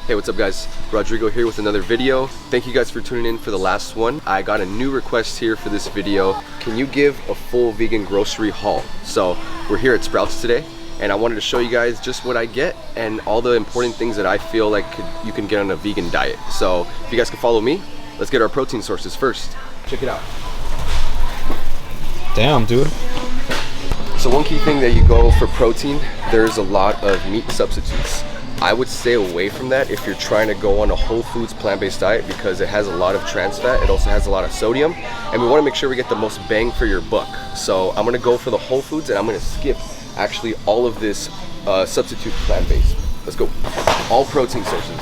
Hey, what's up guys? Rodrigo here with another video. Thank you guys for tuning in for the last one. I got a new request here for this video. Can you give a full vegan grocery haul? So we're here at Sprouts today and I wanted to show you guys just what I get and all the important things that I feel like you can get on a vegan diet. So if you guys can follow me, let's get our protein sources first. Check it out. Damn, dude. So one key thing that you go for protein, there's a lot of meat substitutes. I would stay away from that if you're trying to go on a whole foods plant-based diet because it has a lot of trans fat. It also has a lot of sodium and we want to make sure we get the most bang for your buck. So I'm going to go for the whole foods and I'm going to skip actually all of this substitute plant-based. Let's go. All protein sources.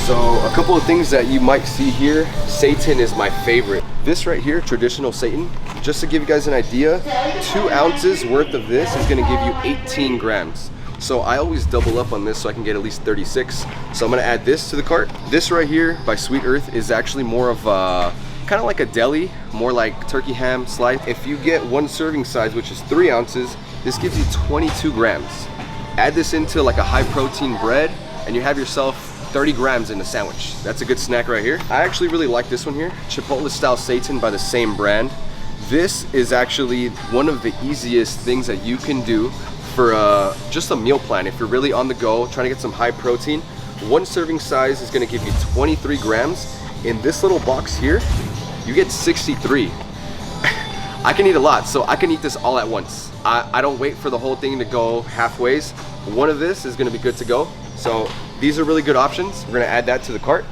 So a couple of things that you might see here. Seitan is my favorite. This right here, traditional Seitan, just to give you guys an idea, 2 ounces worth of this is going to give you 18 grams. So I always double up on this so I can get at least 36. So I'm gonna add this to the cart. This right here by Sweet Earth is actually more of a, kind of like a deli, more like turkey ham slice. If you get 1 serving size, which is 3 ounces, this gives you 22 grams. Add this into like a high protein bread and you have yourself 30 grams in a sandwich. That's a good snack right here. I actually really like this one here, Chipotle style Seitan by the same brand. This is actually one of the easiest things that you can do for just a meal plan. If you're really on the go trying to get some high protein, 1 serving size is going to give you 23 grams. In this little box here you get 63. I can eat a lot, so I can eat this all at once. I don't wait for the whole thing to go halfways. One of this is going to be good to go. So these are really good options. We're going to add that to the cart.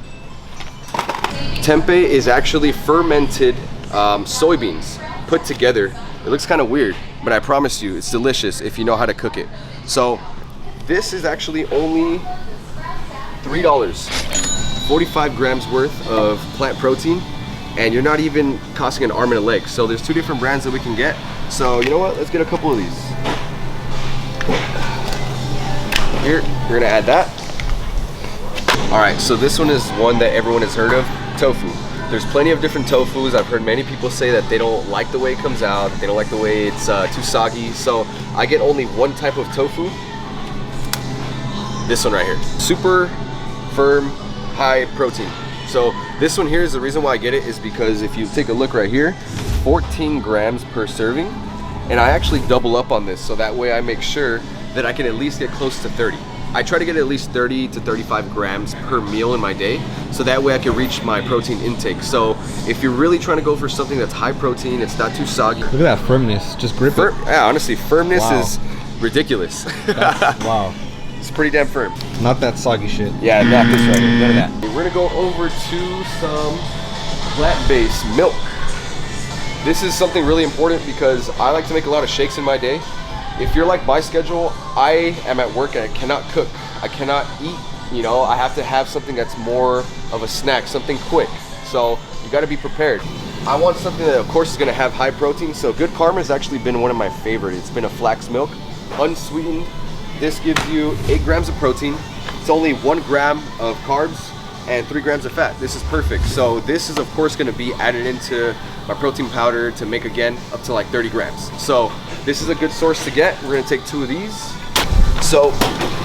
Tempeh is actually fermented soybeans put together. It looks kind of weird, but I promise you it's delicious if you know how to cook it. So this is actually only $3, 45 grams worth of plant protein, and you're not even costing an arm and a leg. So there's 2 different brands that we can get. So you know what, let's get a couple of these. Here, we're gonna add that. All right, so this one is one that everyone has heard of, tofu. There's plenty of different tofus. I've heard many people say that they don't like the way it comes out, they don't like the way it's too soggy. So I get only one type of tofu. This one right here. Super firm, high protein. So this one here is the reason why I get it is because if you take a look right here, 14 grams per serving. And I actually double up on this so that way I make sure that I can at least get close to 30. I try to get at least 30 to 35 grams per meal in my day, so that way I can reach my protein intake. So if you're really trying to go for something that's high protein, it's not too soggy. Look at that firmness, just grip it. Yeah, honestly, firmness is ridiculous. Wow. It's pretty damn firm. Not that soggy shit. Yeah, not this right here, none of that. We're gonna go over to some plant-based milk. This is something really important because I like to make a lot of shakes in my day. If you're like my schedule, I am at work and I cannot cook. I cannot eat, you know, I have to have something that's more of a snack, something quick. So you gotta be prepared. I want something that of course is gonna have high protein. So Good Karma has actually been one of my favorites. It's been a flax milk, unsweetened. This gives you 8 grams of protein. It's only 1 gram of carbs and 3 grams of fat. This is perfect. So this is of course gonna be added into my protein powder to make again up to like 30 grams. So this is a good source to get. We're gonna take 2 of these. So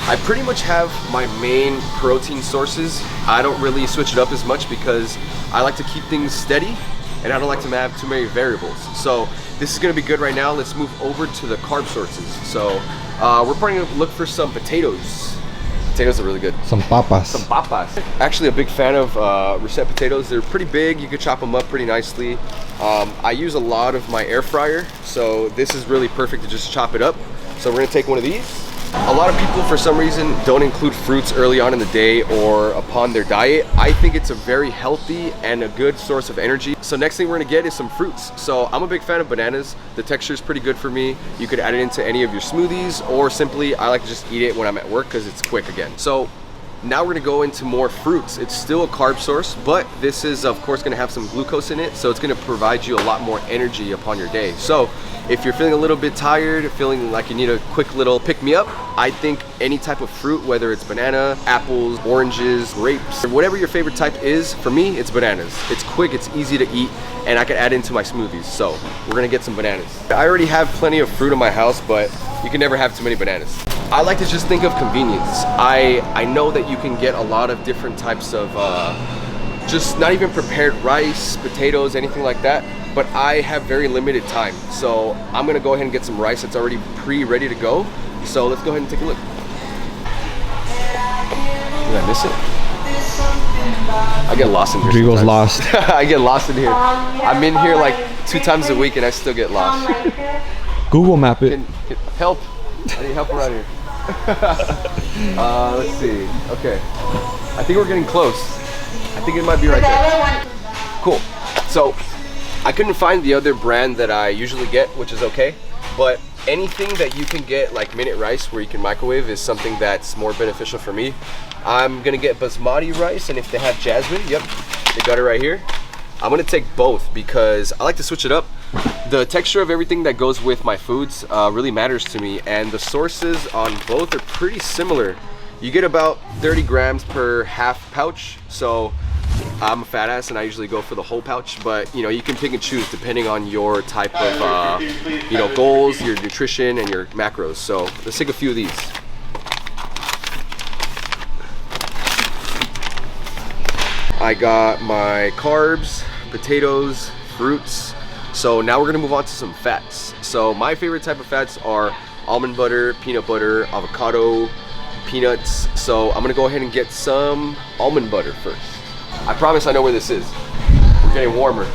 I pretty much have my main protein sources. I don't really switch it up as much because I like to keep things steady and I don't like to have too many variables. So this is gonna be good right now. Let's move over to the carb sources. So we're probably gonna look for some potatoes. Potatoes are really good. Some papas. Some papas. Actually a big fan of russet potatoes. They're pretty big. You could chop them up pretty nicely. I use a lot of my air fryer, so this is really perfect to just chop it up. So we're gonna take one of these. A lot of people for some reason don't include fruits early on in the day or upon their diet. I think it's a very healthy and a good source of energy. So next thing we're gonna get is some fruits. So I'm a big fan of bananas. The texture is pretty good for me. You could add it into any of your smoothies or simply I like to just eat it when I'm at work because it's quick again. So now we're gonna go into more fruits. It's still a carb source, but this is of course gonna have some glucose in it, so it's gonna provide you a lot more energy upon your day. So if you're feeling a little bit tired, feeling like you need a quick little pick-me-up, I think any type of fruit, whether it's banana, apples, oranges, grapes, whatever your favorite type is, for me, it's bananas. It's quick, it's easy to eat, and I can add it into my smoothies. So we're gonna get some bananas. I already have plenty of fruit in my house, but you can never have too many bananas. I like to just think of convenience. I know that you can get a lot of different types of just not even prepared rice, potatoes, anything like that, but I have very limited time. So I'm gonna go ahead and get some rice that's already ready to go. So let's go ahead and take a look. Did I miss it? I get lost in here. Rodrigo's lost. I get lost in here. I'm in here like 2 times a week and I still get lost. Google map it. Help. I need help around here. Let's see. Okay. I think we're getting close. I think it might be right there. Cool. So I couldn't find the other brand that I usually get, which is okay. But anything that you can get like minute rice where you can microwave is something that's more beneficial for me. I'm gonna get basmati rice, and if they have jasmine, yep, they got it right here. I'm gonna take both because I like to switch it up. The texture of everything that goes with my foods really matters to me, and the sources on both are pretty similar. You get about 30 grams per half pouch, so I'm a fat ass and I usually go for the whole pouch, but you know, you can pick and choose depending on your type of you know, goals, your nutrition, and your macros. So let's take a few of these. I got my carbs, potatoes, fruits. So now we're gonna move on to some fats. So my favorite type of fats are almond butter, peanut butter, avocado, peanuts. So I'm gonna go ahead and get some almond butter first. I promise I know where this is. We're getting warmer.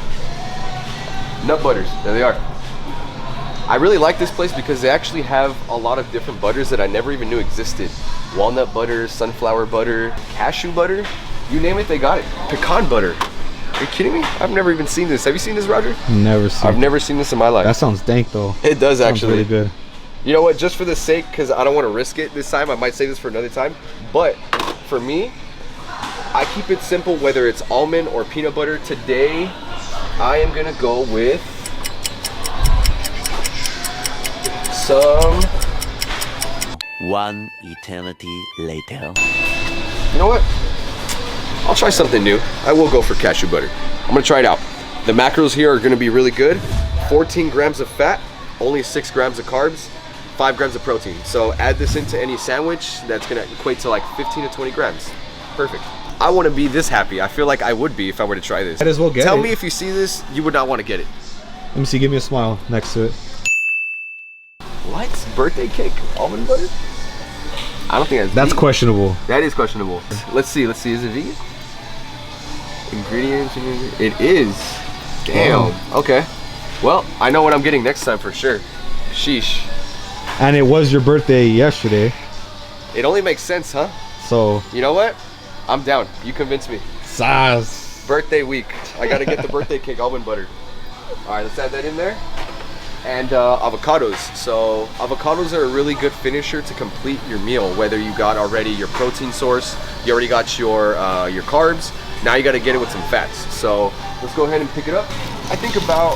Nut butters, there they are. I really like this place because they actually have a lot of different butters that I never even knew existed. Walnut butter, sunflower butter, cashew butter, you name it, they got it. Pecan butter. Are you kidding me? I've never even seen this. Have you seen this, Roger? Never seen. I've never seen this in my life. That sounds dank though. It does Sounds actually. really good. You know what? Just for the sake, because I don't want to risk it this time, I might say this for another time. But for me, I keep it simple, whether it's almond or peanut butter. Today, I am gonna go with some. One eternity later. You know what? I'll try something new. I will go for cashew butter. I'm gonna try it out. The macros here are gonna be really good. 14 grams of fat, only 6 grams of carbs, 5 grams of protein. So add this into any sandwich, that's gonna equate to like 15 to 20 grams. Perfect. I wanna be this happy. I feel like I would be if I were to try this. Might as well get Tell it. me if you see this, you would not wanna get it. Let me see, give me a smile next to it. What? Birthday cake? Almond butter? I don't think That's vegan. questionable. That is questionable. Let's see, is it vegan? Ingredients, it is. Damn, okay. Well, I know what I'm getting next time for sure. Sheesh. And it was your birthday yesterday, It only makes sense, huh? so You know what? I'm down. You convinced me. Saz. Birthday week. I gotta get the birthday cake almond butter. All right, let's add that in there. And avocados. So avocados are a really good finisher to complete your meal. Whether you got already your protein source, you already got your carbs. Now you got to get it with some fats. So let's go ahead and pick it up. I think about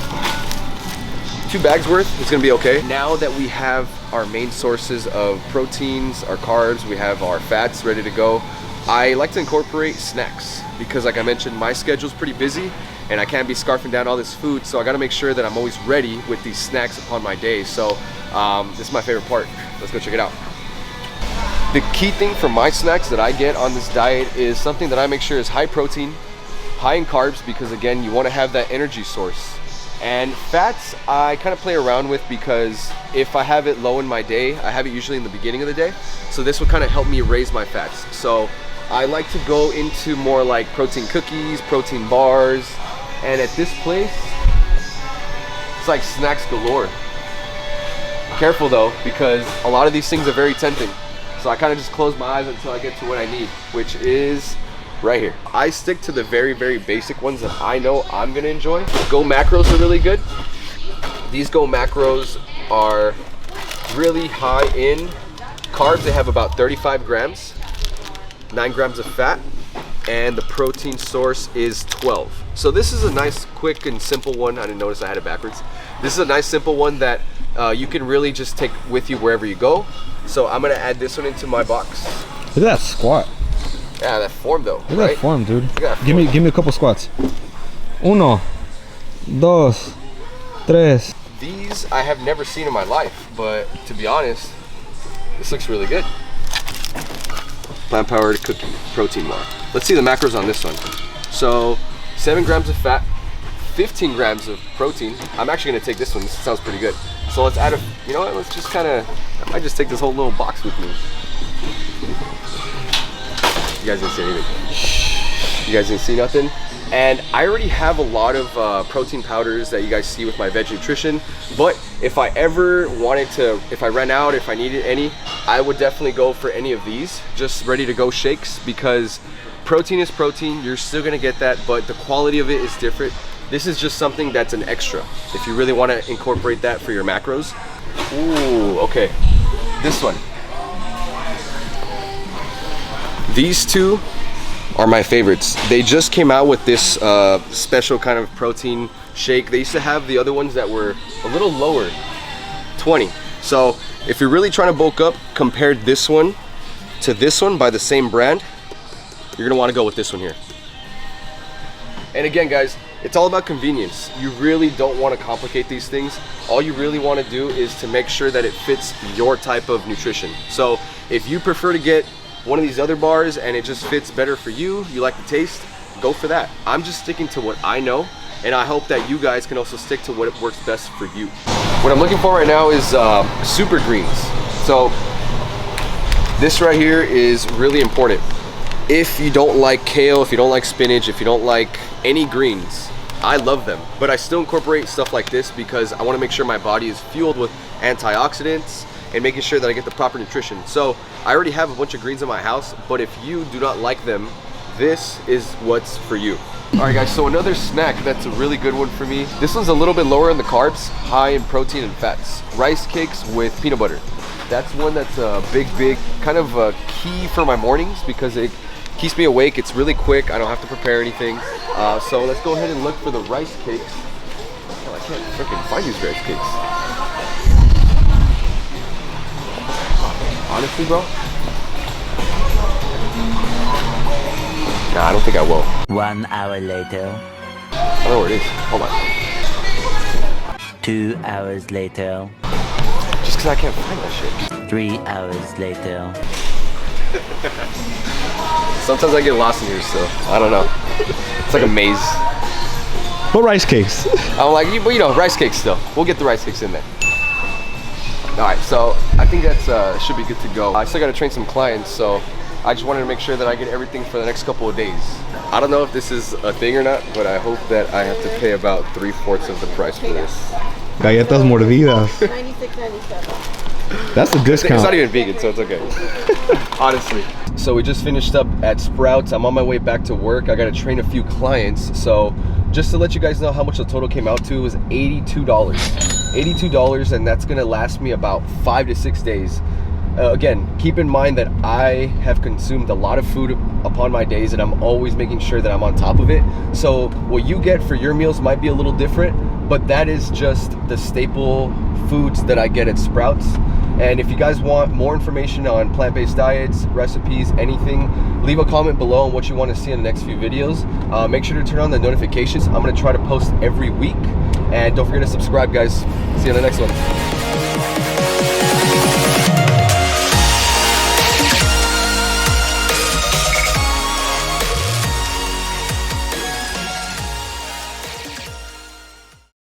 2 bags worth is gonna be okay. Now that we have our main sources of proteins, our carbs, we have our fats ready to go, I like to incorporate snacks because, like I mentioned, my schedule's pretty busy and I can't be scarfing down all this food, so I gotta make sure that I'm always ready with these snacks upon my day. So this is my favorite part. Let's go check it out. The key thing for my snacks that I get on this diet is something that I make sure is high protein, high in carbs, because again, you wanna have that energy source. And fats, I kind of play around with because if I have it low in my day, I have it usually in the beginning of the day. So this will kind of help me raise my fats. So I like to go into more like protein cookies, protein bars, and at this place, it's like snacks galore. Careful though, because a lot of these things are very tempting. So I kind of just close my eyes until I get to what I need, which is right here. I stick to the very, very basic ones that I know I'm gonna enjoy. Go macros are really good. These Go macros are really high in carbs. They have about 35 grams, 9 grams of fat, and the protein source is 12. So this is a nice, quick, and simple one. I didn't notice I had it backwards. This is a nice, simple one that you can really just take with you wherever you go. So I'm gonna add this one into my box. Look at that squat. Yeah, that form though. Look at that form, dude. Look at that Give form. me a couple squats. 1, 2, 3. These I have never seen in my life, but to be honest, This looks really good. Plant-powered cooking protein bar. Let's see the macros on this one. So 7 grams of fat, 15 grams of protein. I'm actually gonna take this one. This sounds pretty good. So let's add you know what, let's just I might just take this whole little box with me. You guys didn't see anything. You guys didn't see nothing? And I already have a lot of protein powders that you guys see with my veg nutrition, but if I ever wanted to, if I ran out, if I needed any, I would definitely go for any of these, just ready to go shakes, because protein is protein, you're still gonna get that, but the quality of it is different. This is just something that's an extra, if you really wanna incorporate that for your macros. Ooh, okay, this one. These two are my favorites. They just came out with this special kind of protein shake. They used to have the other ones that were a little lower, 20. So if you're really trying to bulk up, compare this one to this one by the same brand, you're gonna wanna go with this one here. And again, guys, it's all about convenience. You really don't wanna complicate these things. All you really wanna do is to make sure that it fits your type of nutrition. So if you prefer to get one of these other bars and it just fits better for you, you like the taste, go for that. I'm just sticking to what I know, and I hope that you guys can also stick to what works best for you. What I'm looking for right now is super greens. So this right here is really important. If you don't like kale, if you don't like spinach, if you don't like any greens, I love them, but I still incorporate stuff like this because I want to make sure my body is fueled with antioxidants and making sure that I get the proper nutrition. So I already have a bunch of greens in my house, but if you do not like them, this is what's for you. All right, guys, so another snack that's a really good one for me. This one's a little bit lower in the carbs, high in protein and fats. Rice cakes with peanut butter. That's one that's a big kind of a key for my mornings because it keeps me awake. It's really quick. I don't have to prepare anything. So let's go ahead and look for the rice cakes. Oh, I can't freaking find these rice cakes. Honestly, bro? Nah, I don't think I will. 1 hour later. I don't know where it is. Hold on. 2 hours later. Just because I can't find that shit. 3 hours later. Sometimes I get lost in here, so I don't know. It's like a maze. What rice cakes? I'm like, but you know, rice cakes still. We'll get the rice cakes in there. All right, so I think that's should be good to go. I still got to train some clients, so I just wanted to make sure that I get everything for the next couple of days. I don't know if this is a thing or not, but I hope that I have to pay about 3/4 of the price for this. Galletas mordidas. $96.97. That's a discount. It's not even vegan, so it's okay. Honestly. So we just finished up at Sprouts. I'm on my way back to work. I got to train a few clients. So just to let you guys know how much the total came out to, was $82. $82, and that's gonna last me about 5 to 6 days. Again, keep in mind that I have consumed a lot of food upon my days, and I'm always making sure that I'm on top of it. So what you get for your meals might be a little different, but that is just the staple foods that I get at Sprouts. And if you guys want more information on plant-based diets, recipes, anything, leave a comment below on what you want to see in the next few videos. Make sure to turn on the notifications. I'm going to try to post every week. And don't forget to subscribe, guys. See you in the next one.